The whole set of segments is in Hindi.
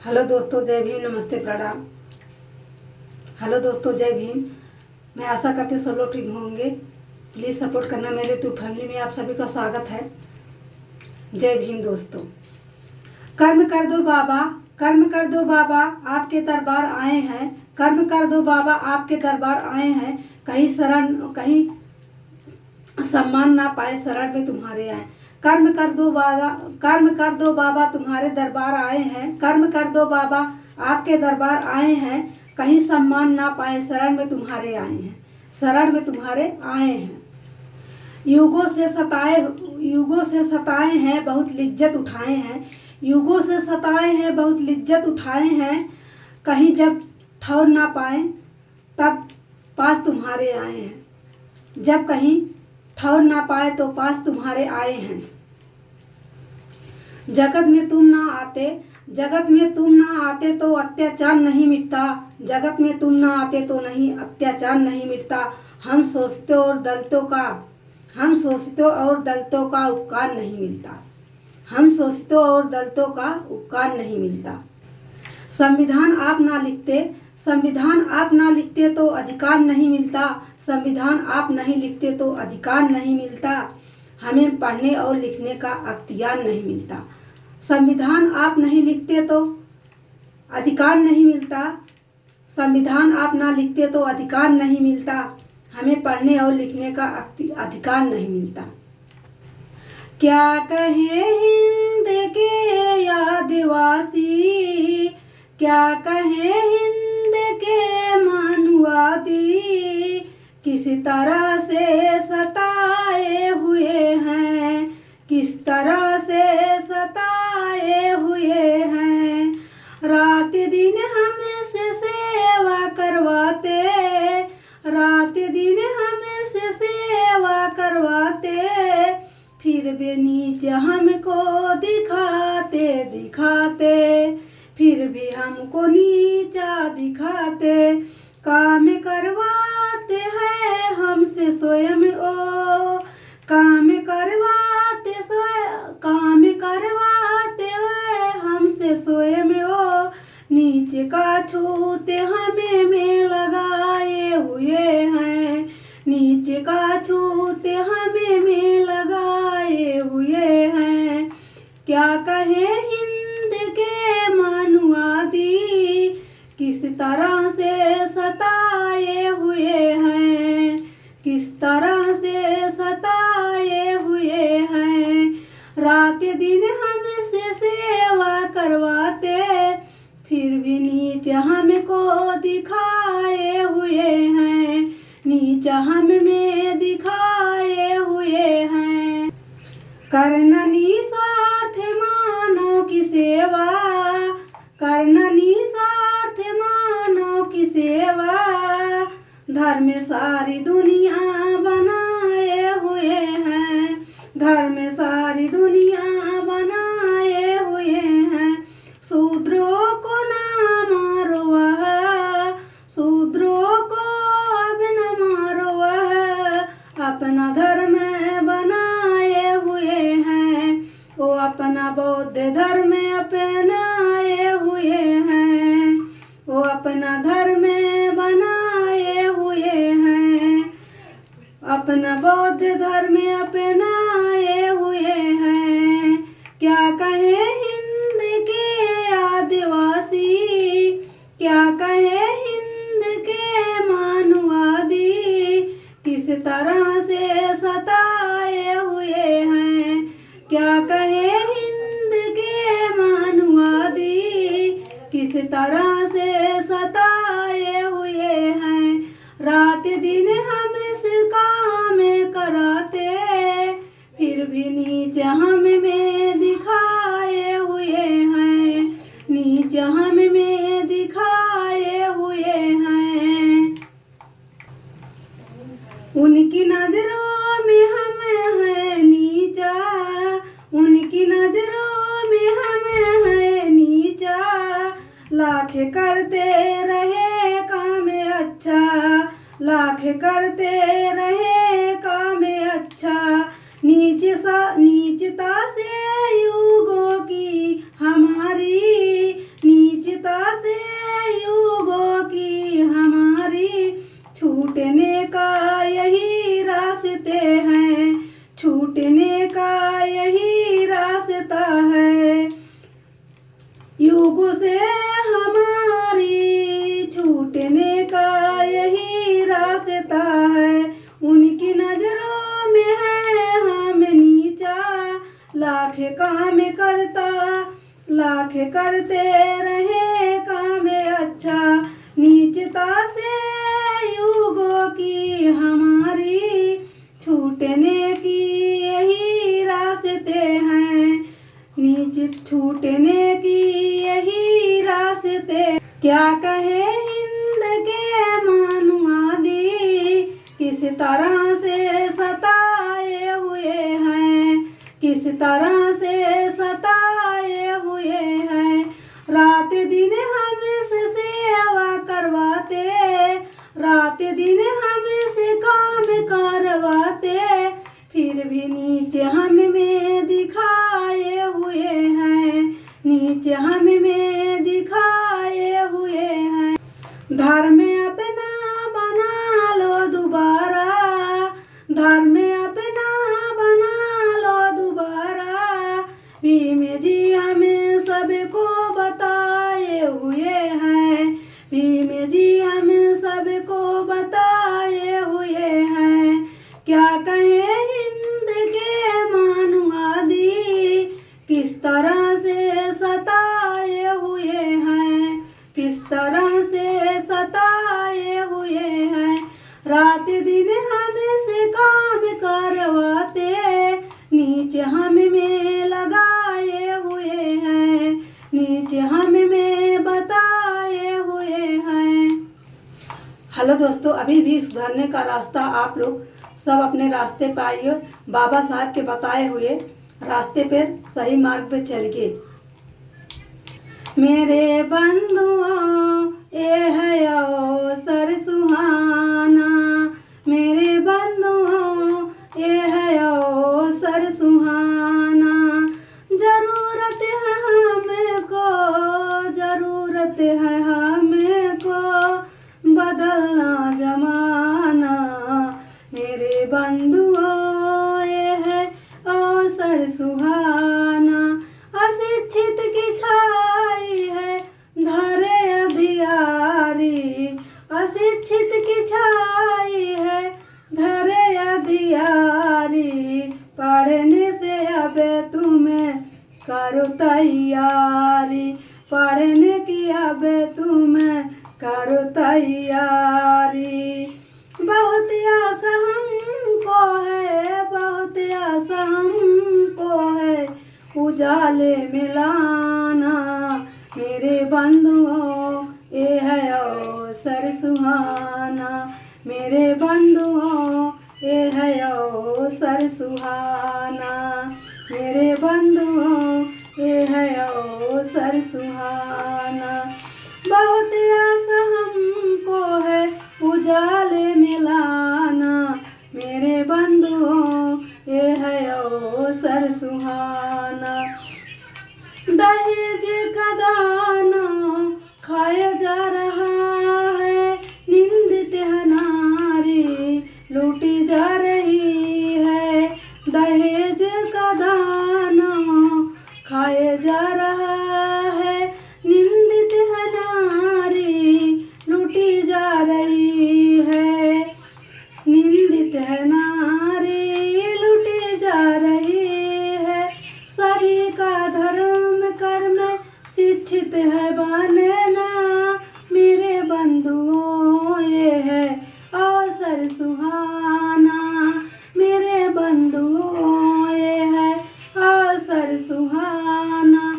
हेलो दोस्तों, जय भीम, नमस्ते, प्रणाम। हेलो दोस्तों, जय भीम। मैं आशा करती हूँ सब लोग ठीक होंगे। प्लीज़ सपोर्ट करना। मेरे यूट्यूब फैमिली में आप सभी का स्वागत है। जय भीम दोस्तों। कर्म कर दो बाबा, कर्म कर दो बाबा, आपके दरबार आए हैं। कर्म कर दो बाबा, आपके दरबार आए हैं। कहीं शरण, कहीं सम्मान ना पाए, शरण में तुम्हारे आए। कर्म कर दो बाबा, कर्म कर दो बाबा, तुम्हारे दरबार आए हैं। कर्म कर दो बाबा, आपके दरबार आए हैं। कहीं सम्मान ना पाए, शरण में तुम्हारे आए हैं। शरण में तुम्हारे आए हैं। युगों से सताए हैं, बहुत लिज्जत उठाए हैं। युगों से सताए हैं, बहुत लिज्जत उठाए हैं। कहीं जब ठौर ना पाए, तब पास तुम्हारे आए हैं। जब कहीं ठौर ना पाए तो पास तुम्हारे आए हैं। जगत में तुम ना आते, जगत में तुम ना आते तो अत्याचार नहीं मिटता। जगत में तुम ना आते तो नहीं अत्याचार नहीं मिटता। हम सोचते और दलितों का उपकार नहीं मिलता। हम सोचते और दलितों का उपकार नहीं मिलता। संविधान आप ना लिखते, संविधान आप ना लिखते तो अधिकार नहीं मिलता। संविधान आप नहीं लिखते तो अधिकार नहीं मिलता। हमें पढ़ने और लिखने का अख्तियार नहीं मिलता। संविधान आप नहीं लिखते तो अधिकार नहीं मिलता। संविधान आप ना लिखते तो अधिकार नहीं मिलता। हमें पढ़ने और लिखने का अधिकार नहीं मिलता। क्या कहे हिंद के आदिवासी, क्या कहे हिंद के मानवादी, किस तरह से सताए हुए हैं, किस तरह से सताए हुए हैं। रात दिन हमसे सेवा करवाते, रात दिन हमसे सेवा करवाते, फिर भी नीच हमको दिखाते दिखाते, फिर भी हमको नीचा दिखाते। काम करवाते हैं हमसे स्वयं ओ, काम करवाते हैं हमसे स्वयं ओ। नीचे का छूते हमें में लगाए हुए हैं, नीचे का छूते हमें में लगाए हुए हैं। क्या कहे हिंद के मानवादी, किस तरह से सताए हुए हैं, किस तरह से सताए हुए हैं। रात दिन हमसे सेवा करवाते, फिर भी नीच हमको दिखाए हुए हैं, नीचा हम में दिखाए हुए हैं। करना निस्वार्थ मानव की सेवा, करना निस्वार्थ मानव की सेवा, धर्म सारी दुनिया बनाए हुए हैं, धर्म सारी दुनिया बनाए हुए हैं। शूद्रों को ना मारो वह, शूद्रों को अब न मारो वह, अपना धर्म बनाए हुए हैं। वो अपना बौद्ध धर्म अपनाए हुए हैं, वो अपना धर्म बनाए हुए हैं, अपना बौद्ध धर्म अपनाए हुए हैं। क्या कहे हिंद के आदिवासी, क्या कहे हिंद के मानवादी, किस तरह से सताए हुए हैं। क्या कहे हिंद के मानवादी, किस तरह से सताए हुए हैं। रात दिन हम इस काम कराते, फिर भी नीच हम में दिखाए हुए हैं, नीच हम में दिखाए हुए हैं। उनकी नजरों में हम है नीचा, उनकी नजरों में हम है नीचा। लाख करते रहे काम अच्छा, लाख करते रहे काम अच्छा। नीचता से युगों की हमारी, नीच नीचता से युगों की हमारी, छूटने का यही रास्ते हैं, छूटने का यही रास्ता है। युगों से हमारी छूटने का यही रास्ता है। उनकी नजरों में है हम नीचा, लाख काम करता, लाख करते रहे काम अच्छा। नीचता से युगों की हमारी, छूटने की यही रास्ते हैं, नीचे छूटने की यही रास्ते। क्या कहे हिंद के मानुआदी, किस तरह से सताए हुए हैं, किस तरह से सताए हुए हैं। रात दिन हमसे सेवा करवाते, रात दिन हमसे काम करवाते, फिर भी नीचे हम में दिखाए हुए हैं, नीचे हम में दिखाए हुए हैं। धर्म अपना बना लो दोबारा, धर्म अपना बना लो दोबारा। भीम जी हमें सबको बताए हुए हैं, भीम जी हमें सबको बताए हुए हैं। क्या कहे हिंद के मानुआदी, किस तरह से सताए हुए हैं, किस तरह से सताए हुए हैं। रात दिन हमसे काम करवाते, नीचे हम में लगाए हुए हैं, नीचे हम में बताए हुए हैं। हेलो दोस्तों, अभी भी सुधरने का रास्ता आप लोग सब अपने रास्ते पे आइए। बाबा साहब के बताए हुए रास्ते पर सही मार्ग पे चलिए। मेरे बंधुओं ये है अवसर सुहाना, मेरे बंधुओं ये है अवसर सुहाना। जरूरत है हमको, जरूरत है हमको बदलना जमाना। मेरे बंधुओं ये है अवसर सुहाना। अशिक्षित की छाई है धरे अधियारी, अशिक्षित की छाई है धरे अधियारी। पढ़ने से अब तुम्हें करो तैयारी, पढ़ने की अब तुम्हें करो तैयारी। बहुत आशा हमको है, बहुत आशा हमको है उजाले में लाना। मेरे बंधुओं ये है अवसर सुहाना, मेरे बंधुओं ये है अवसर सुहाना, मेरे बंधुओं ये है अवसर सुहाना। बहुत आशा हमको है उजाले में लाना। मेरे बंधुओं ये है अवसर सुहाना। दहेज का दाना खाया जा रहा है, निंदित है नारी लूटी जा रही है। दहेज का दाना खाया जा रहा है, निंदित है नारी लूटी जा रही है, निंदित है नारी लूटी जा रही है। सभी का धर्म कर्म शिक्षित है बनना। मेरे बंधुओं ये है अवसर सुहाना, मेरे बंधुओं ये है अवसर सुहाना।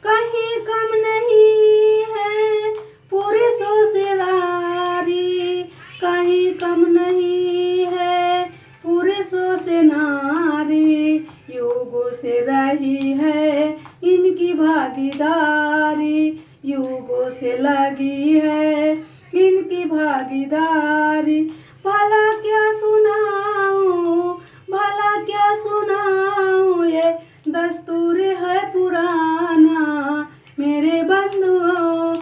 कहीं कम नहीं है पुरुषों से नारी, कहीं कम नहीं है पुरुषों से नारी। युगों से रही है इनकी भागीदारी, युगों से लगी है इनकी भागीदारी। भला क्या सुनाऊं, भला क्या सुनाऊं, ये दस्तूर है पुराना। मेरे बंधुओं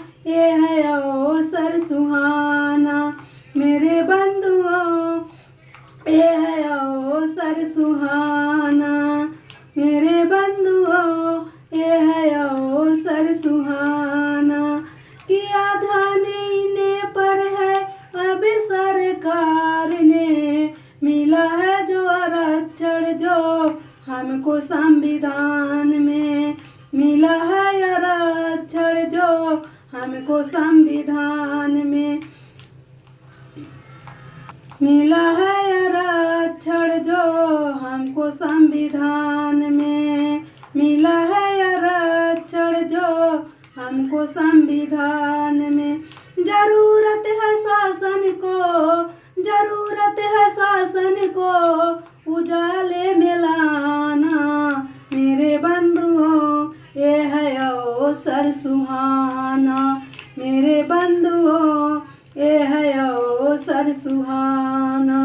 सुहाना। मेरे बंधुओं ये है अवसर सुहाना। मेरे बंधुओं ये है अवसर सुहाना। किया ध्यान इन्हें पर है अब सरकार ने, मिला है जो आरक्षण जो हमको संविधान में। मिला है आरक्षण जो हमको संविधान में। मिला है आरक्षण जो हमको संविधान में। मिला है आरक्षण जो हमको संविधान में। जरूरत है शासन को, जरूरत है शासन को उजाले में लाना। मेरे बंधुओं ये है अवसर सुहाना। मेरे बंधुओं ये है अवसर सुहाना।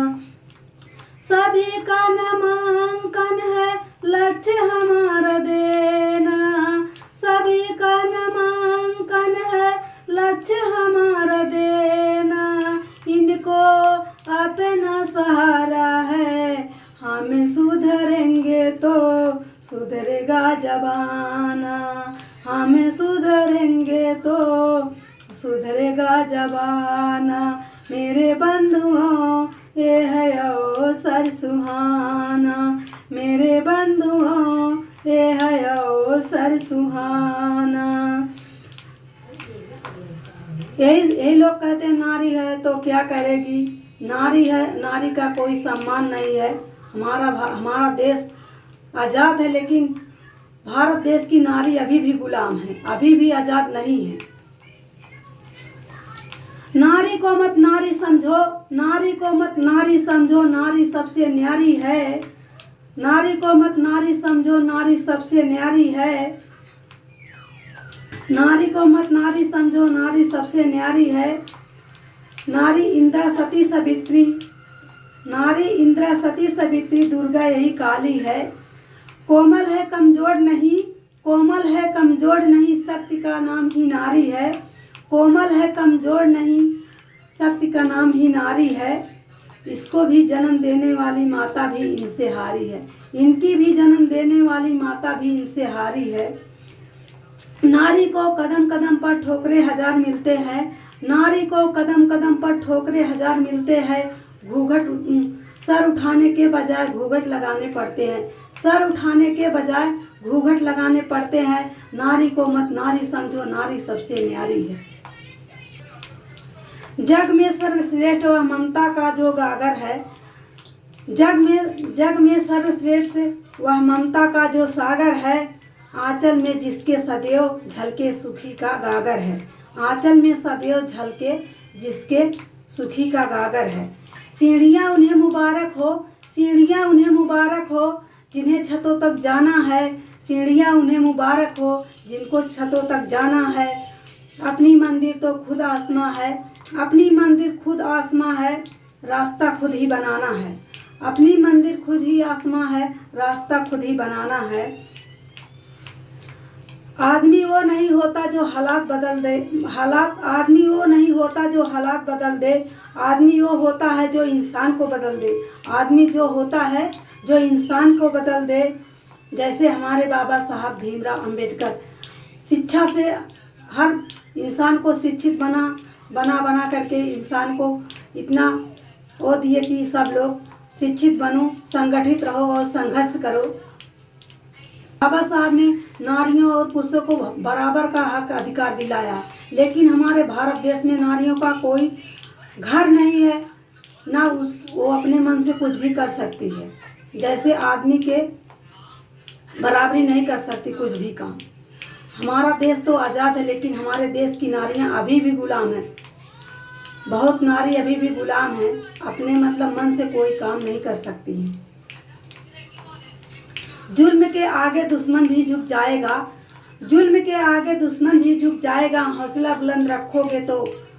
सभी का नामांकन है लक्ष्य हमारा देना। सभी का नामांकन है लक्ष्य हमारा देना। इनको अपना सहारा है, हम सुधरेंगे तो सुधरेगा जमाना। हम सुधरेंगे तो सुधरेगा जमाना। मेरे बंधुओं ये है अवसर सुहाना। मेरे बंधुओं ये है अवसर सुहाना। यही लोग कहते हैं नारी है तो क्या करेगी। नारी है, नारी का कोई सम्मान नहीं है। हमारा देश आज़ाद है, लेकिन भारत देश की नारी अभी भी गुलाम है, अभी भी आज़ाद नहीं है। नारी को मत नारी समझो, नारी को मत नारी समझो, नारी सबसे न्यारी है। नारी को मत नारी समझो, नारी सबसे न्यारी है। नारी को मत नारी समझो, नारी सबसे न्यारी है। नारी इंद्रा सती सावित्री, नारी इंद्रा सती सावित्री, दुर्गा यही काली है। कोमल है कमजोर नहीं, कोमल है कमजोर नहीं, शक्ति का नाम ही नारी है। कोमल है कमजोर नहीं, शक्ति का नाम ही नारी है। इसको भी जन्म देने वाली माता भी इनसे हारी है। इनकी भी जन्म देने वाली माता भी इनसे हारी है। नारी को कदम कदम पर ठोकरे हजार मिलते हैं। नारी को कदम कदम पर ठोकरे हजार मिलते हैं। घूंघट सर उठाने के बजाय घूंघट लगाने पड़ते हैं। सर उठाने के बजाय घूंघट लगाने पड़ते हैं। नारी को मत नारी समझो, नारी सबसे न्यारी है। जग में सर्वश्रेष्ठ वह ममता का जो गागर है। जग में सर्वश्रेष्ठ वह ममता का जो सागर है। आंचल में जिसके सदैव झलके सुखी का गागर है। आंचल में सदैव झलके जिसके सुखी का गागर है। सीढ़ियाँ उन्हें मुबारक हो, सीढ़ियाँ उन्हें मुबारक हो, जिन्हें छतों तक जाना है। सीढ़ियाँ उन्हें मुबारक हो, जिनको छतों तक जाना है। अपनी मंदिर तो खुद आसमां है, अपनी मंदिर खुद आसमां है, रास्ता खुद ही बनाना है। अपनी मंदिर खुद ही आसमां है, रास्ता खुद ही बनाना है। आदमी वो नहीं होता जो हालात बदल दे, आदमी वो नहीं होता जो हालात बदल दे। आदमी वो होता है जो इंसान को बदल दे। आदमी जो होता है जो इंसान को बदल दे। जैसे हमारे बाबा साहब भीमराव अंबेडकर शिक्षा से हर इंसान को शिक्षित बना करके इंसान को इतना वो दिए कि सब लोग शिक्षित बनो, संगठित रहो और संघर्ष करो। बाबा साहब ने नारियों और पुरुषों को बराबर का हक अधिकार दिलाया, लेकिन हमारे भारत देश में नारियों का कोई घर नहीं है, ना वो अपने मन से कुछ भी कर सकती है। जैसे आदमी के बराबरी नहीं कर सकती कुछ भी काम। हमारा देश तो आज़ाद है, लेकिन हमारे देश की नारियां अभी भी गुलाम हैं। बहुत नारी अभी भी गुलाम हैं, अपने मतलब मन से कोई काम नहीं कर सकती हैं। जुल्म के आगे दुश्मन भी झुक जाएगा, जुल्म के आगे दुश्मन भी झुक जाएगा। हौसला बुलंद रखोगे तो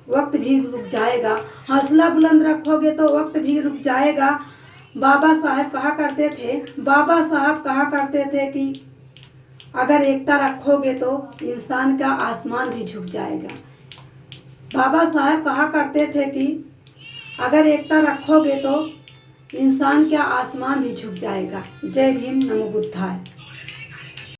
वक्त भी रुक जाएगा, हौसला बुलंद रखोगे तो वक्त भी रुक जाएगा। बाबा साहब कहा करते थे कि अगर एकता रखोगे तो इंसान का आसमान भी झुक जाएगा। बाबा साहब कहा करते थे कि अगर एकता रखोगे तो इंसान क्या आसमान भी झुक जाएगा। जय भीम, नमो बुद्धाय।